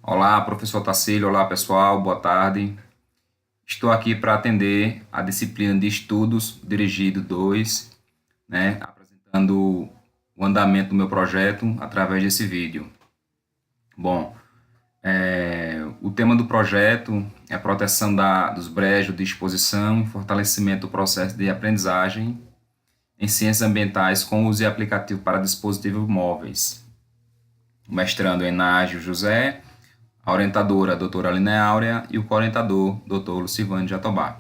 Olá, professor Tacílio. Olá, pessoal. Boa tarde. Estou aqui para atender a disciplina de Estudos Dirigido 2, né, apresentando o andamento do meu projeto através desse vídeo. Bom, o tema do projeto é a proteção dos brejos de exposição e fortalecimento do processo de aprendizagem em ciências ambientais com uso de aplicativo para dispositivos móveis. O mestrando é Enágio José, a orientadora, a doutora Aline Áurea, e o coorientador, doutor Lucivânio Jatobá.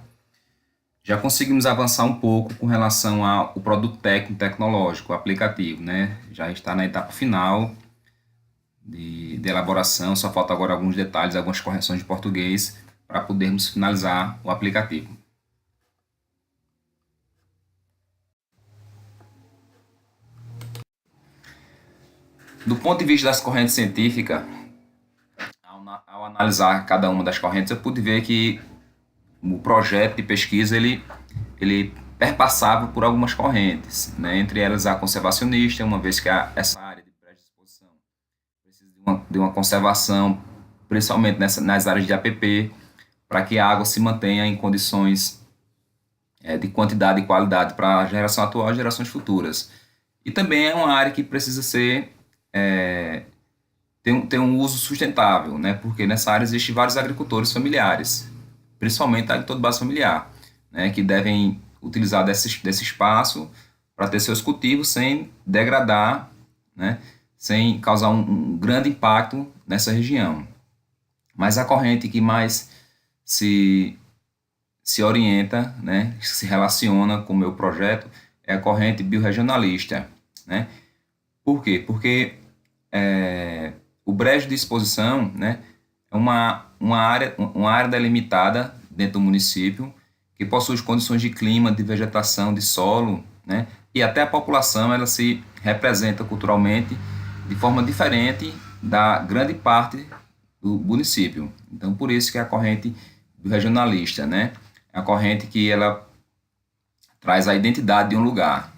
Já conseguimos avançar um pouco com relação ao produto técnico tecnológico, o aplicativo, né? Já está na etapa final de elaboração, só falta agora alguns detalhes, algumas correções de português para podermos finalizar o aplicativo. Do ponto de vista das correntes científicas, ao analisar cada uma das correntes, eu pude ver que o projeto de pesquisa ele perpassava por algumas correntes, né? Entre elas a conservacionista, uma vez que essa área de predisposição precisa de uma conservação, principalmente nas áreas de APP, para que a água se mantenha em condições de quantidade e qualidade para a geração atual e gerações futuras. E também é uma área que precisa ser ter um uso sustentável, né? Porque nessa área existem vários agricultores familiares, principalmente a agricultura de base familiar, né? Que devem utilizar desse espaço para ter seus cultivos sem degradar, né? Sem causar um grande impacto nessa região. Mas a corrente que mais se orienta, né? Se relaciona com o meu projeto é a corrente biorregionalista, né? Por quê? Porque o brejo de exposição, né, é uma área delimitada dentro do município que possui condições de clima, de vegetação, de solo, né, e até a população ela se representa culturalmente de forma diferente da grande parte do município. Então, por isso que é a corrente regionalista, né, é a corrente que ela traz a identidade de um lugar.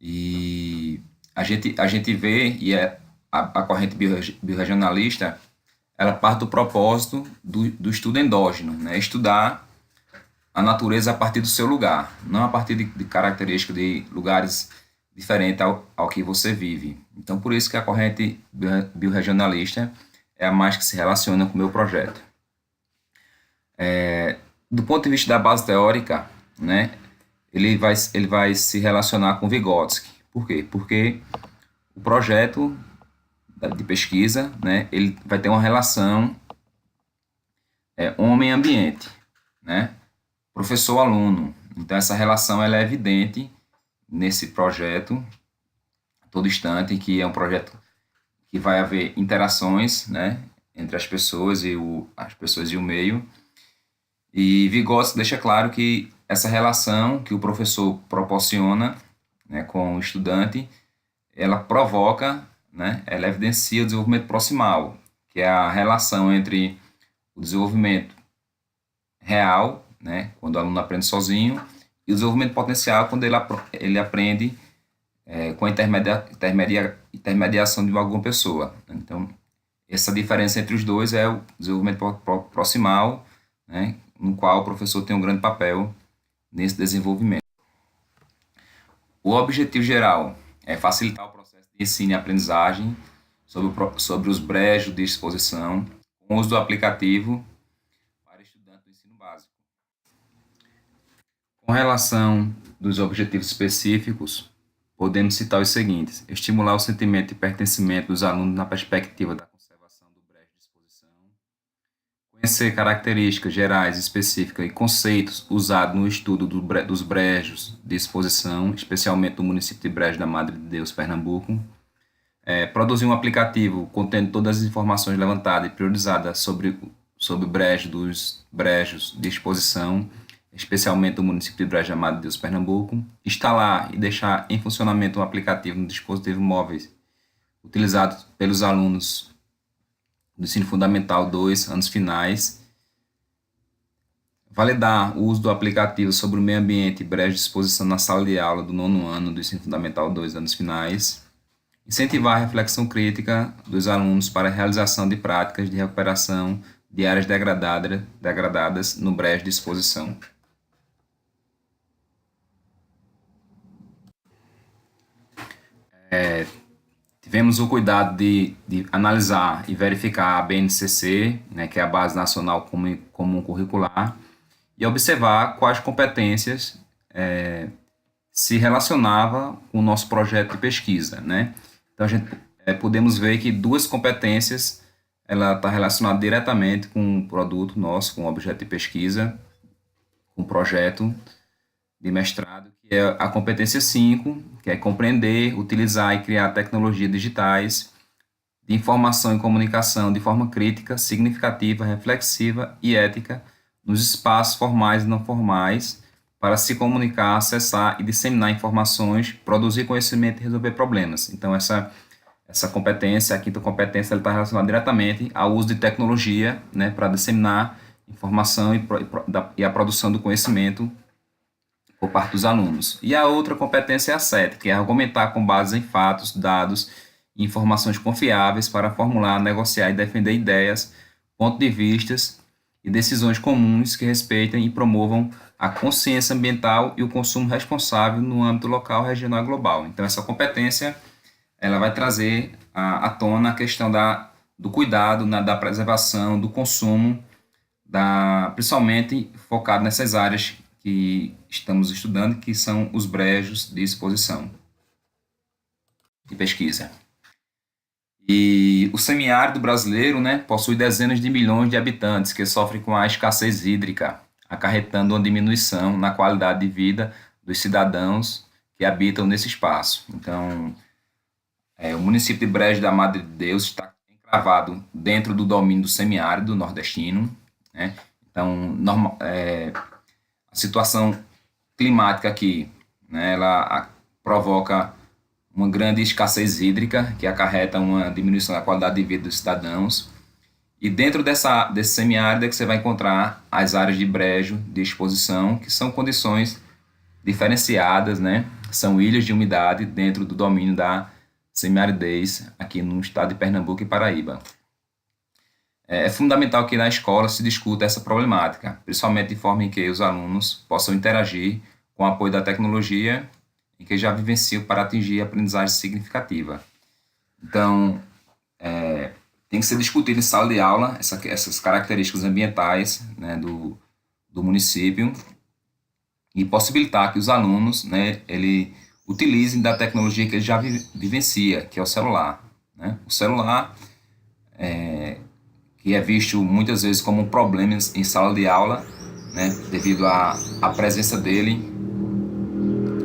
E a gente vê, e a corrente biorregionalista, ela parte do propósito do estudo endógeno, né? Estudar a natureza a partir do seu lugar, não a partir de características de lugares diferentes ao que você vive. Então, por isso que a corrente biorregionalista é a mais que se relaciona com o meu projeto. Do ponto de vista da base teórica, né, ele vai se relacionar com Vygotsky. Por quê? Porque o projeto de pesquisa, né, ele vai ter uma relação homem-ambiente, né, professor-aluno. Então, essa relação ela é evidente nesse projeto, a todo instante, que é um projeto que vai haver interações, né, entre as pessoas e o meio. E Vygotsky deixa claro que essa relação que o professor proporciona, né, com o estudante, ela provoca, né, ela evidencia o desenvolvimento proximal, que é a relação entre o desenvolvimento real, né, quando o aluno aprende sozinho, e o desenvolvimento potencial quando ele aprende com a intermediação de alguma pessoa. Então, essa diferença entre os dois é o desenvolvimento proximal, né, no qual o professor tem um grande papel nesse desenvolvimento. O objetivo geral é facilitar o processo de ensino e aprendizagem sobre os brejos de exposição, com o uso do aplicativo para estudantes do ensino básico. Com relação dos objetivos específicos, podemos citar os seguintes: estimular o sentimento de pertencimento dos alunos na perspectiva da conservação do brejo de exposição, conhecer características gerais, específicas e conceitos usados no estudo dos brejos de exposição, especialmente no município de Brejo da Madre de Deus, Pernambuco. Produzir um aplicativo contendo todas as informações levantadas e priorizadas sobre o brejo dos brejos de exposição, especialmente no município de Brejo da Madre de Deus, Pernambuco. Instalar e deixar em funcionamento um aplicativo no dispositivo móvel utilizado pelos alunos do ensino fundamental 2, anos finais. Validar o uso do aplicativo sobre o meio ambiente e brejo de exposição na sala de aula do 9º ano do ensino fundamental 2, anos finais. incentivar a reflexão crítica dos alunos para a realização de práticas de recuperação de áreas degradadas no brejo de exposição. Tivemos o cuidado de analisar e verificar a BNCC, né, que é a Base Nacional Comum Curricular, e observar quais competências se relacionava com o nosso projeto de pesquisa, né? Então, a gente podemos ver que duas competências ela está relacionada diretamente com o produto nosso, com o objeto de pesquisa, com o projeto de mestrado, que é a competência 5, que é compreender, utilizar e criar tecnologias digitais de informação e comunicação de forma crítica, significativa, reflexiva e ética nos espaços formais e não formais para se comunicar, acessar e disseminar informações, produzir conhecimento e resolver problemas. Então, essa competência, a quinta competência, está relacionada diretamente ao uso de tecnologia, né, para disseminar informação e a produção do conhecimento por parte dos alunos. E a outra competência é a 7, que é argumentar com base em fatos, dados e informações confiáveis para formular, negociar e defender ideias, pontos de vistas e decisões comuns que respeitem e promovam a consciência ambiental e o consumo responsável no âmbito local, regional e global. Então, essa competência ela vai trazer à tona a questão do cuidado, da preservação, do consumo, principalmente focado nessas áreas que estamos estudando, que são os brejos de exposição e pesquisa. E o semiárido brasileiro, né, possui dezenas de milhões de habitantes que sofrem com a escassez hídrica, acarretando uma diminuição na qualidade de vida dos cidadãos que habitam nesse espaço. Então, o município de Brejo da Madre de Deus está encravado dentro do domínio do semiárido nordestino, né? Então, a situação climática aqui, né, ela provoca uma grande escassez hídrica, que acarreta uma diminuição da qualidade de vida dos cidadãos. E dentro desse semiárido é que você vai encontrar as áreas de brejo, de exposição, que são condições diferenciadas, né? São ilhas de umidade dentro do domínio da semiaridez aqui no estado de Pernambuco e Paraíba. É fundamental que na escola se discuta essa problemática, principalmente de forma em que os alunos possam interagir com o apoio da tecnologia em que já vivenciam para atingir a aprendizagem significativa. Então, tem que ser discutido em sala de aula essas características ambientais, né, do município e possibilitar que os alunos, né, utilizem da tecnologia que ele já vivencia, que é o celular, né? O celular, que é visto muitas vezes como um problema em sala de aula, né, devido à presença dele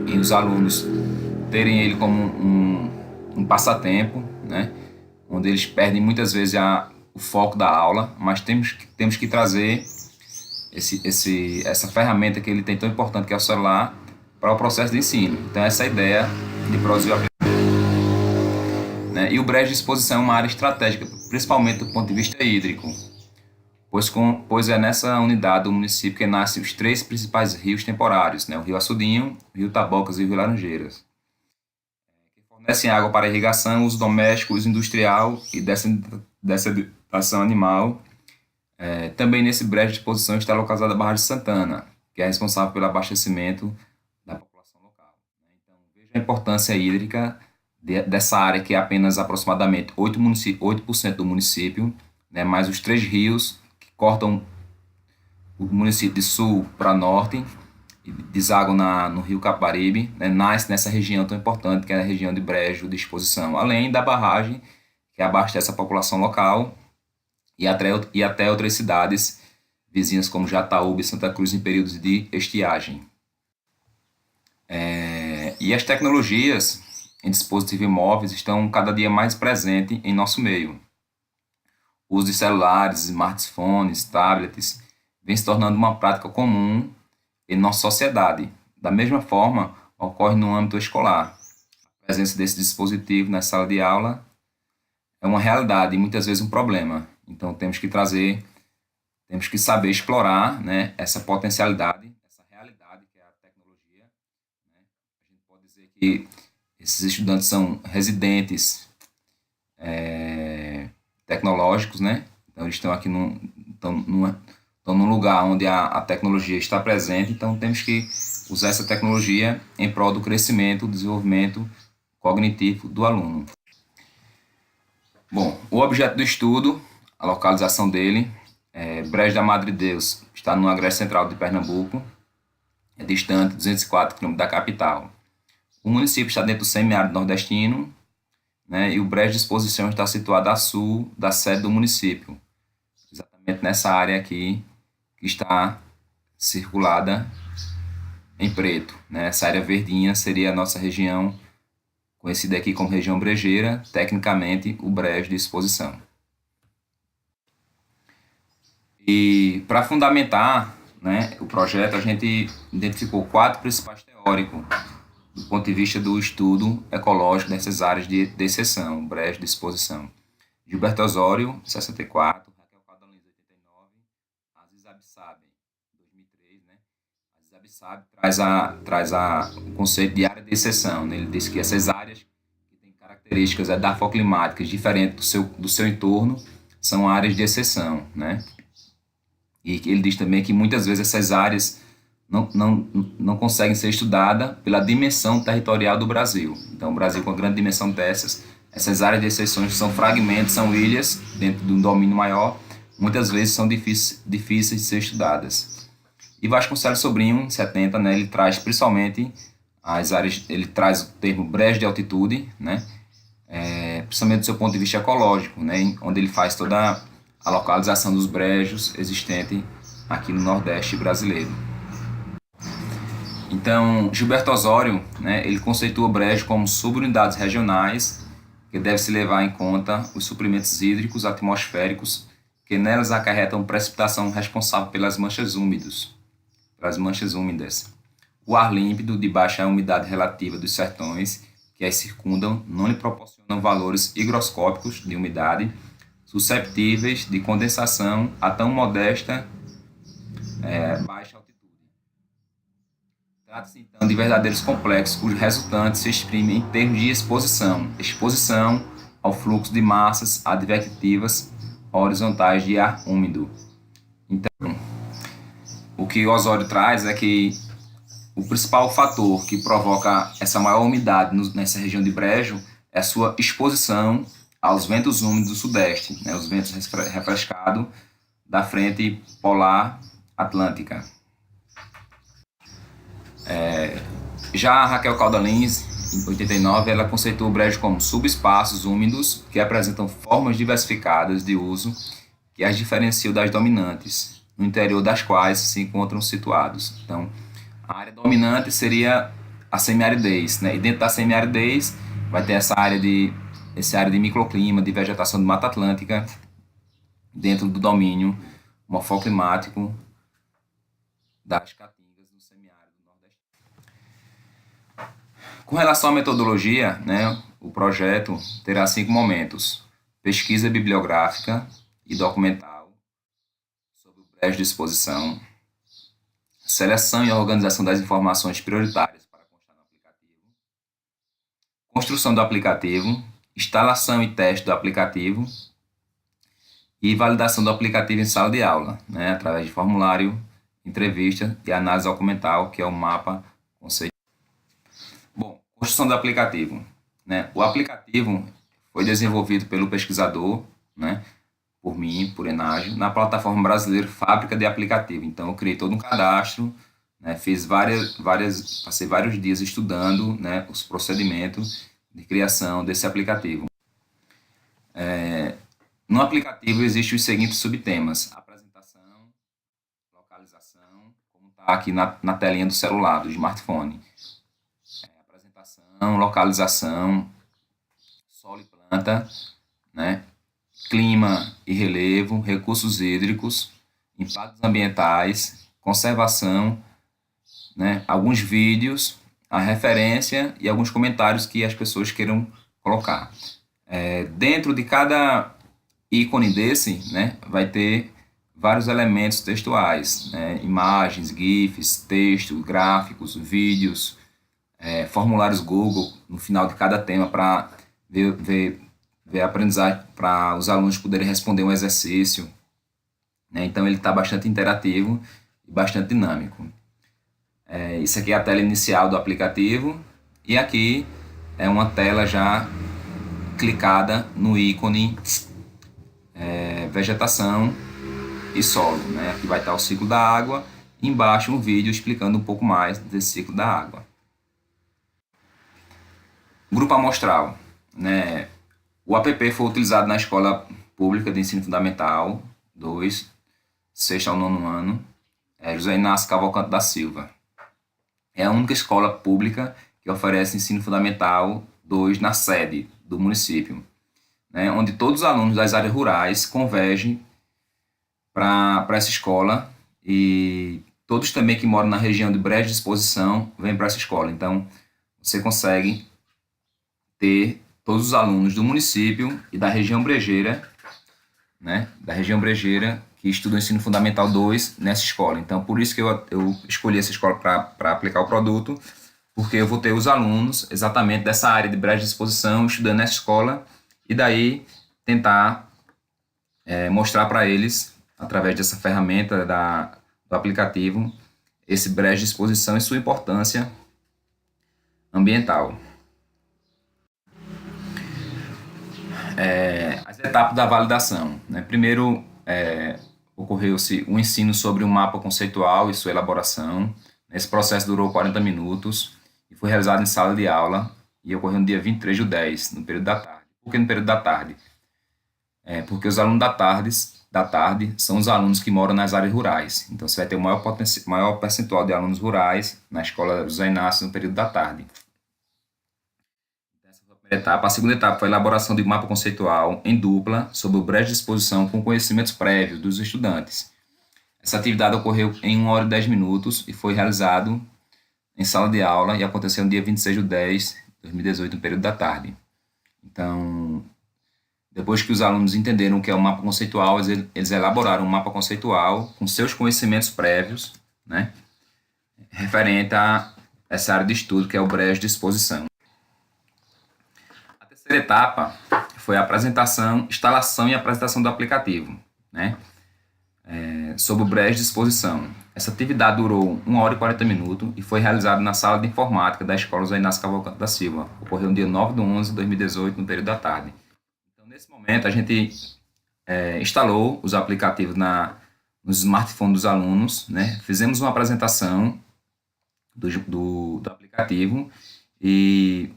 e os alunos terem ele como um passatempo, né, onde eles perdem muitas vezes o foco da aula, mas temos que trazer essa ferramenta que ele tem tão importante, que é o celular, para o processo de ensino. Então, essa é a ideia de produzir né? E o brejo de exposição é uma área estratégica, principalmente do ponto de vista hídrico, pois é nessa unidade do município que nascem os três principais rios temporários, né? O rio Açudinho, o rio Tabocas e o rio Laranjeiras, que fornecem água para irrigação, uso doméstico, uso industrial e desertificação animal. Também nesse brejo de exposição está localizada a Barra de Santana, que é responsável pelo abastecimento da população local. Então, veja a importância hídrica dessa área, que é apenas aproximadamente 8% do município, né, mais os três rios que cortam o município de sul para norte e desaguam no rio Capibaribe, né, nasce nessa região tão importante que é a região de brejo de exposição, além da barragem que abastece a população local e até outras cidades vizinhas como Jataúba e Santa Cruz em períodos de estiagem. E as tecnologias em dispositivos móveis estão cada dia mais presentes em nosso meio. O uso de celulares, smartphones, tablets vem se tornando uma prática comum em nossa sociedade. Da mesma forma, ocorre no âmbito escolar. A presença desse dispositivo na sala de aula é uma realidade e muitas vezes um problema. Então, temos que saber explorar, né, essa potencialidade, essa realidade que é a tecnologia, né? A gente pode dizer que Esses estudantes são residentes tecnológicos, né? Então eles estão aqui estão num lugar onde a tecnologia está presente, então temos que usar essa tecnologia em prol do crescimento, do desenvolvimento cognitivo do aluno. Bom, o objeto do estudo, a localização dele, Brejo da Madre Deus está no agreste central de Pernambuco, é distante 204 km da capital. O município está dentro do semiárido nordestino, né, e o Brejo de Exposição está situado a sul da sede do município, exatamente nessa área aqui que está circulada em preto, né? Essa área verdinha seria a nossa região, conhecida aqui como região brejeira, tecnicamente o Brejo de Exposição. E para fundamentar, né, o projeto, a gente identificou 4 principais teóricos do ponto de vista do estudo ecológico dessas áreas de exceção, brejo de exposição. Gilberto Osório, 64, Raquel Caldalins, 89, Aziz Abissab, 2003, né? Aziz Abissab traz o conceito de área de exceção, né? Ele diz que essas áreas que têm características edafoclimáticas diferentes do seu entorno são áreas de exceção, né? E ele diz também que muitas vezes essas áreas não conseguem ser estudadas pela dimensão territorial do Brasil. Então, o Brasil, com a grande dimensão essas áreas de exceções são fragmentos, são ilhas dentro de um domínio maior, muitas vezes são difíceis de ser estudadas. E Vasconcelos Sobrinho, em 70, né, ele traz principalmente as áreas, ele traz o termo brejo de altitude, né, principalmente do seu ponto de vista ecológico, né, onde ele faz toda a localização dos brejos existentes aqui no Nordeste brasileiro. Então, Gilberto Osório, né, ele conceitua o brejo como subunidades regionais que deve-se levar em conta os suprimentos hídricos atmosféricos que nelas acarretam precipitação responsável pelas manchas úmidas, o ar límpido de baixa umidade relativa dos sertões que as circundam não lhe proporcionam valores higroscópicos de umidade susceptíveis de condensação a tão modesta baixa altitude. Trata-se, então, de verdadeiros complexos cujos resultantes se exprimem em termos de exposição ao fluxo de massas advectivas horizontais de ar úmido. Então, o que o Osório traz é que o principal fator que provoca essa maior umidade nessa região de brejo é a sua exposição aos ventos úmidos do sudeste, né, os ventos refrescados da frente polar atlântica. Já a Raquel Caldalins, em 89, ela conceitua o brejo como subespaços úmidos que apresentam formas diversificadas de uso que as diferenciam das dominantes, no interior das quais se encontram situados. Então, a área dominante seria a semiaridez, né? E dentro da semiaridez vai ter essa área de microclima, de vegetação de Mata Atlântica, dentro do domínio morfoclimático das caatingas do semiárido nordestino. Com relação à metodologia, né, o projeto terá 5 momentos: pesquisa bibliográfica e documental sobre o brejo de exposição, seleção e organização das informações prioritárias para constar no aplicativo, construção do aplicativo, instalação e teste do aplicativo e validação do aplicativo em sala de aula, né, através de formulário, entrevista e análise documental, que é o mapa conceitual. Bom, construção do aplicativo, né? O aplicativo foi desenvolvido pelo pesquisador, né, por mim, por Enágio, na plataforma brasileira Fábrica de Aplicativo. Então, eu criei todo um cadastro, né, passei vários dias estudando, né, os procedimentos de criação desse aplicativo. No aplicativo existem os seguintes subtemas: apresentação, localização, como está aqui na telinha do celular, do smartphone. Apresentação, localização, solo e planta, né? Clima e relevo, recursos hídricos, impactos ambientais, conservação, né? Alguns vídeos, a referência e alguns comentários que as pessoas queiram colocar. Dentro de cada ícone desse, né, vai ter vários elementos textuais, né? Imagens, GIFs, texto, gráficos, vídeos, formulários Google no final de cada tema para ver a aprendizagem, para os alunos poderem responder um exercício, né? Então ele está bastante interativo e bastante dinâmico. Isso aqui é a tela inicial do aplicativo e aqui é uma tela já clicada no ícone vegetação e solo, né? Aqui vai estar o ciclo da água e embaixo um vídeo explicando um pouco mais desse ciclo da água. Grupo amostral, né? O app foi utilizado na Escola Pública de Ensino Fundamental 2, sexto ao nono ano, José Inácio Cavalcante da Silva. É a única escola pública que oferece ensino fundamental 2 na sede do município, né, onde todos os alunos das áreas rurais convergem para essa escola e todos também que moram na região de Brejo de Exposição vêm para essa escola. Então, você consegue ter todos os alunos do município e da região brejeira, né, que estudam ensino fundamental 2 nessa escola. Então, por isso que eu escolhi essa escola para aplicar o produto, porque eu vou ter os alunos exatamente dessa área de Brejo de Exposição estudando nessa escola e daí tentar mostrar para eles, através dessa ferramenta do aplicativo, esse brejo de exposição e sua importância ambiental. As etapas da validação, né? Primeiro, ocorreu-se um ensino sobre o mapa conceitual e sua elaboração. Esse processo durou 40 minutos e foi realizado em sala de aula e ocorreu no dia 23/10, no período da tarde. Por que no período da tarde? Porque os alunos da tarde são os alunos que moram nas áreas rurais. Então, você vai ter o maior percentual de alunos rurais na escola José Inácio no período da tarde. Essa foi a primeira etapa. A segunda etapa foi a elaboração de um mapa conceitual em dupla sobre o brejo de exposição com conhecimentos prévios dos estudantes. Essa atividade ocorreu em 1 hora e 10 minutos e foi realizado em sala de aula e aconteceu no dia 26/10/2018, no período da tarde. Então, depois que os alunos entenderam o que é o mapa conceitual, eles elaboraram um mapa conceitual com seus conhecimentos prévios, né, referente a essa área de estudo que é o brejo de exposição. A terceira etapa foi a apresentação, instalação e apresentação do aplicativo, né, sobre o brejo de exposição. Essa atividade durou 1 hora e 40 minutos e foi realizada na sala de informática da Escola José Inácio Cavalcante da Silva. Ocorreu no dia 9/11/2018, no período da tarde. Então, nesse momento, a gente instalou os aplicativos nos smartphones dos alunos, né? Fizemos uma apresentação do aplicativo e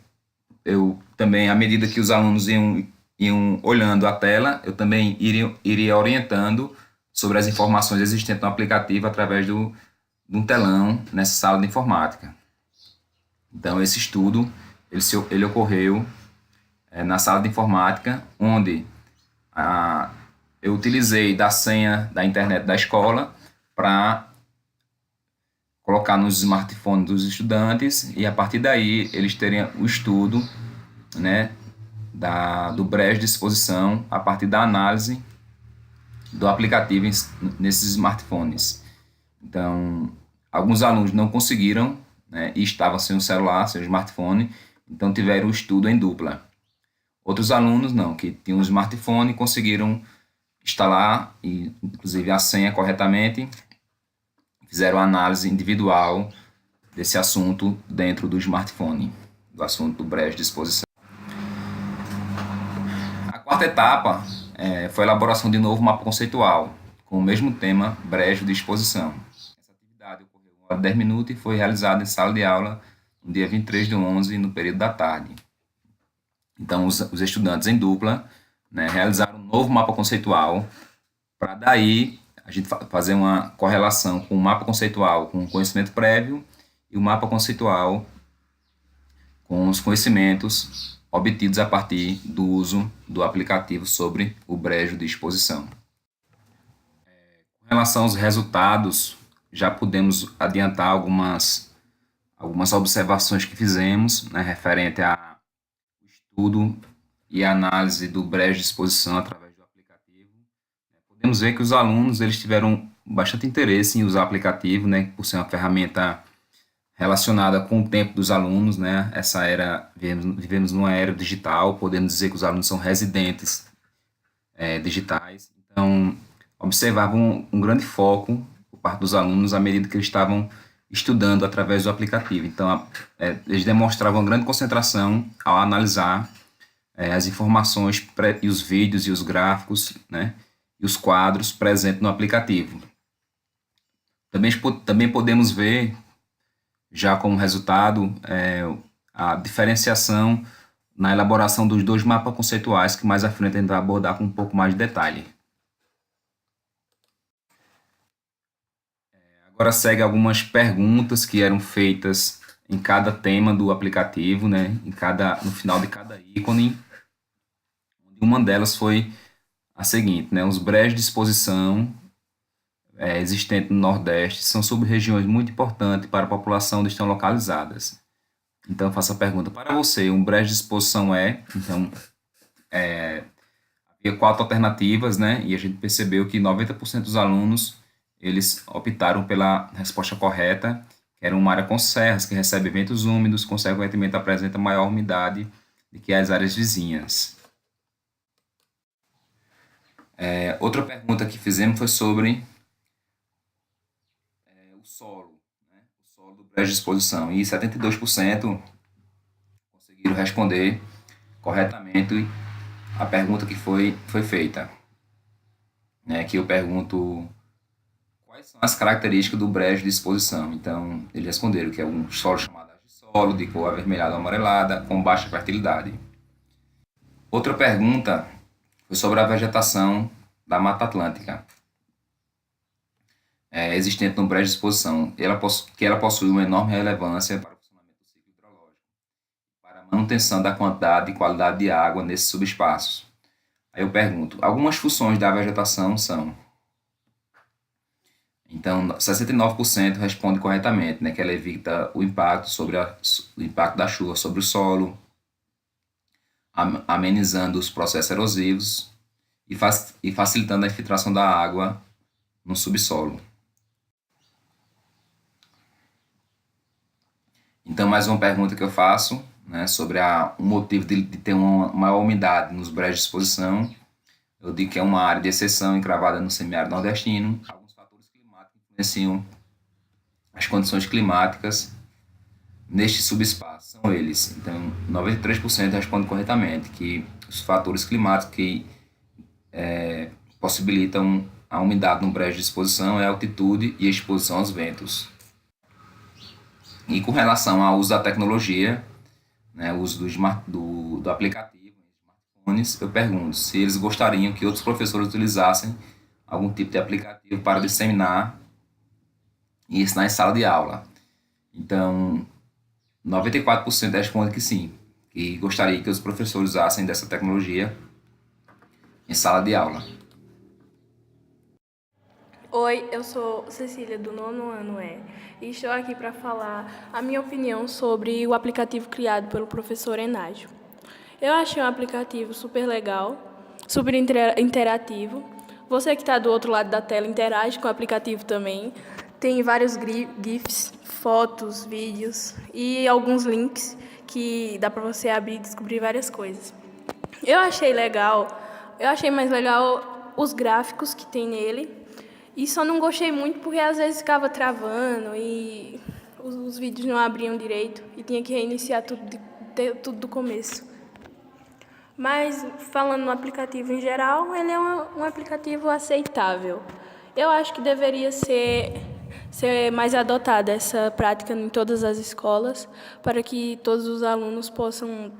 eu também, à medida que os alunos iam olhando a tela, eu também iria orientando sobre as informações existentes no aplicativo através de um telão nessa sala de informática. Então, esse estudo ele ocorreu na sala de informática, onde eu utilizei da senha da internet da escola para colocar nos smartphones dos estudantes e, a partir daí, eles terem o estudo, né, do brejo de exposição a partir da análise do aplicativo nesses smartphones. Então, alguns alunos não conseguiram, né, e estavam sem o celular, sem o smartphone, então tiveram o estudo em dupla. Outros alunos não, que tinham um smartphone, conseguiram instalar, e, inclusive, a senha corretamente, fizeram a análise individual desse assunto dentro do smartphone, do assunto do brejo de exposição. A quarta etapa foi a elaboração de novo mapa conceitual, com o mesmo tema, brejo de exposição. Essa atividade ocorreu 1 hora e 10 minutos e foi realizada em sala de aula no dia 23/11, no período da tarde. Então, os estudantes em dupla, né, realizaram um novo mapa conceitual, para daí a gente fazer uma correlação com o mapa conceitual com o conhecimento prévio e o mapa conceitual com os conhecimentos obtidos a partir do uso do aplicativo sobre o brejo de exposição. Com relação aos resultados, já podemos adiantar algumas observações que fizemos, né, referente ao estudo e análise do brejo de exposição através do aplicativo. Podemos ver que os alunos eles tiveram bastante interesse em usar o aplicativo, né, por ser uma ferramenta relacionada com o tempo dos alunos, né? Essa era, vivemos numa era digital, podemos dizer que os alunos são residentes digitais. Então, observavam um grande foco por parte dos alunos à medida que eles estavam estudando através do aplicativo. Então, eles demonstravam uma grande concentração ao analisar as informações e os vídeos e os gráficos, né? E os quadros presentes no aplicativo. Também podemos ver, já como resultado, a diferenciação na elaboração dos dois mapas conceituais, que mais à frente a gente vai abordar com um pouco mais de detalhe. Agora segue algumas perguntas que eram feitas em cada tema do aplicativo, né? No final de cada ícone. Uma delas foi a seguinte, né? Os brejos de exposição existentes no Nordeste são sub-regiões muito importantes para a população onde estão localizadas. Então, eu faço a pergunta para você: um brejo de exposição então, havia quatro alternativas, né? E a gente percebeu que 90% dos alunos, eles optaram pela resposta correta, que era uma área com serras, que recebe ventos úmidos, consequentemente apresenta maior umidade do que as áreas vizinhas. Outra pergunta que fizemos foi sobre o solo, né? O solo do brejo de exposição. E 72% conseguiram responder corretamente a pergunta que foi feita. Né? Que eu pergunto quais são as características do brejo de exposição. Então, eles responderam que é um solo chamado solo, de cor avermelhada ou amarelada, com baixa fertilidade. Outra pergunta foi sobre a vegetação da Mata Atlântica, existente no brejo de exposição, que ela possui uma enorme relevância para o funcionamento do ciclo hidrológico, para a manutenção da quantidade e qualidade de água nesses subespaços. Aí eu pergunto, algumas funções da vegetação são... Então, 69% responde corretamente, né, que ela evita o impacto o impacto da chuva sobre o solo, amenizando os processos erosivos e facilitando a infiltração da água no subsolo. Então, mais uma pergunta que eu faço, né, sobre o motivo de ter uma maior umidade nos brejos de exposição. Eu digo que é uma área de exceção encravada no semiárido nordestino. Alguns fatores climáticos influenciam as condições climáticas neste subespaço. São eles. Então, 93% respondem corretamente que os fatores climáticos que possibilitam a umidade no brejo de exposição é a altitude e a exposição aos ventos. E com relação ao uso da tecnologia, né, o uso do aplicativo, smartphones, eu pergunto se eles gostariam que outros professores utilizassem algum tipo de aplicativo para disseminar e ensinar em sala de aula. Então, 94% respondem que sim, que gostaria que os professores usassem dessa tecnologia em sala de aula. Oi, eu sou Cecília, do 9º ano e estou aqui para falar a minha opinião sobre o aplicativo criado pelo professor Enágio. Eu achei um aplicativo super legal, super interativo. Você que está do outro lado da tela interage com o aplicativo também. Tem vários GIFs, fotos, vídeos e alguns links que dá para você abrir e descobrir várias coisas. Eu achei legal, eu achei mais legal os gráficos que tem nele. E só não gostei muito porque às vezes ficava travando e os vídeos não abriam direito e tinha que reiniciar tudo do começo. Mas, falando no aplicativo em geral, ele é um aplicativo aceitável. Eu acho que deveria ser mais adotada essa prática em todas as escolas, para que todos os alunos possam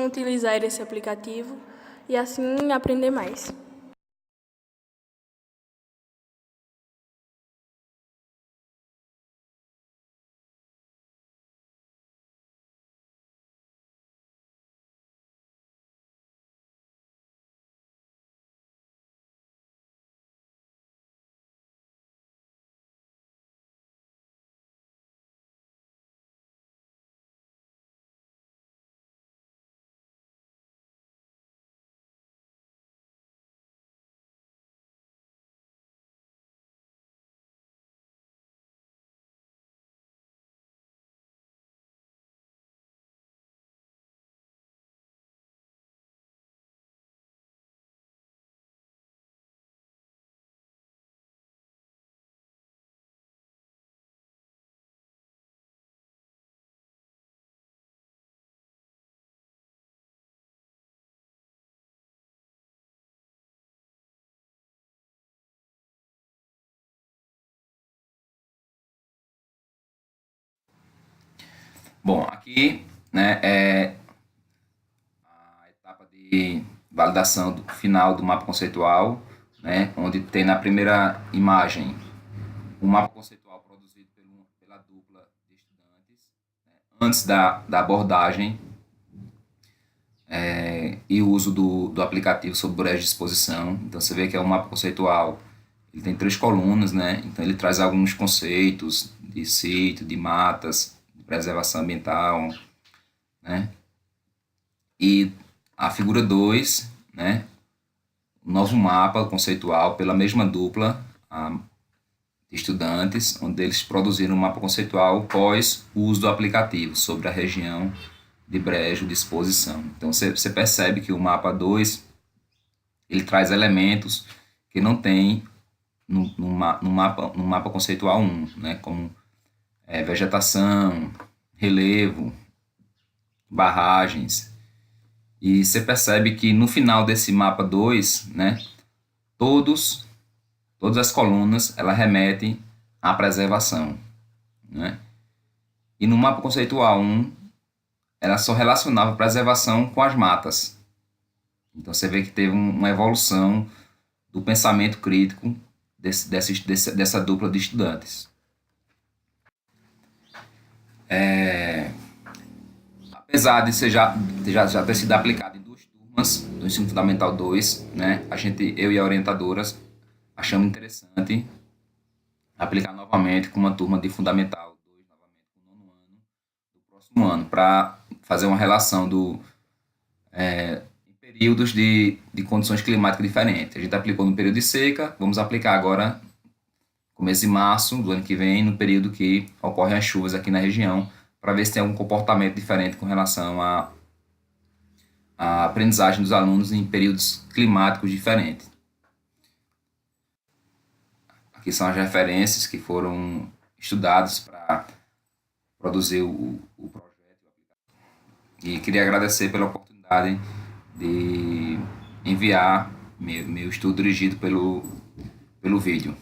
utilizar esse aplicativo e assim aprender mais. Bom, aqui, né, é a etapa de validação final do mapa conceitual, né, onde tem na primeira imagem o mapa conceitual produzido pela dupla de estudantes, né, antes da abordagem e o uso do aplicativo sob brecha de exposição. Então você vê que é um mapa conceitual, ele tem 3 colunas, né? Então ele traz alguns conceitos de sítio, de matas, de preservação ambiental, né? E a figura 2, né? Um novo mapa conceitual pela mesma dupla de estudantes, onde eles produziram um mapa conceitual pós o uso do aplicativo sobre a região de brejo de exposição. Então você percebe que o mapa 2 ele traz elementos que não tem no mapa conceitual 1, né, como vegetação, relevo, barragens. E você percebe que no final desse mapa 2, né, todas as colunas elas remetem à preservação, né? E no mapa conceitual 1, ela só relacionava a preservação com as matas. Então você vê que teve uma evolução do pensamento crítico dessa dupla de estudantes. Apesar de já ter sido aplicado em 2 turmas do Ensino Fundamental 2, né, eu e a orientadora achamos interessante aplicar novamente com uma turma de Fundamental 2, novamente com o 9º ano do próximo ano, para fazer uma relação em períodos de condições climáticas diferentes. A gente aplicou no período de seca, vamos aplicar agora, começo de março do ano que vem, no período que ocorrem as chuvas aqui na região, para ver se tem algum comportamento diferente com relação à aprendizagem dos alunos em períodos climáticos diferentes. Aqui são as referências que foram estudadas para produzir o projeto. E queria agradecer pela oportunidade de enviar meu estudo dirigido pelo vídeo.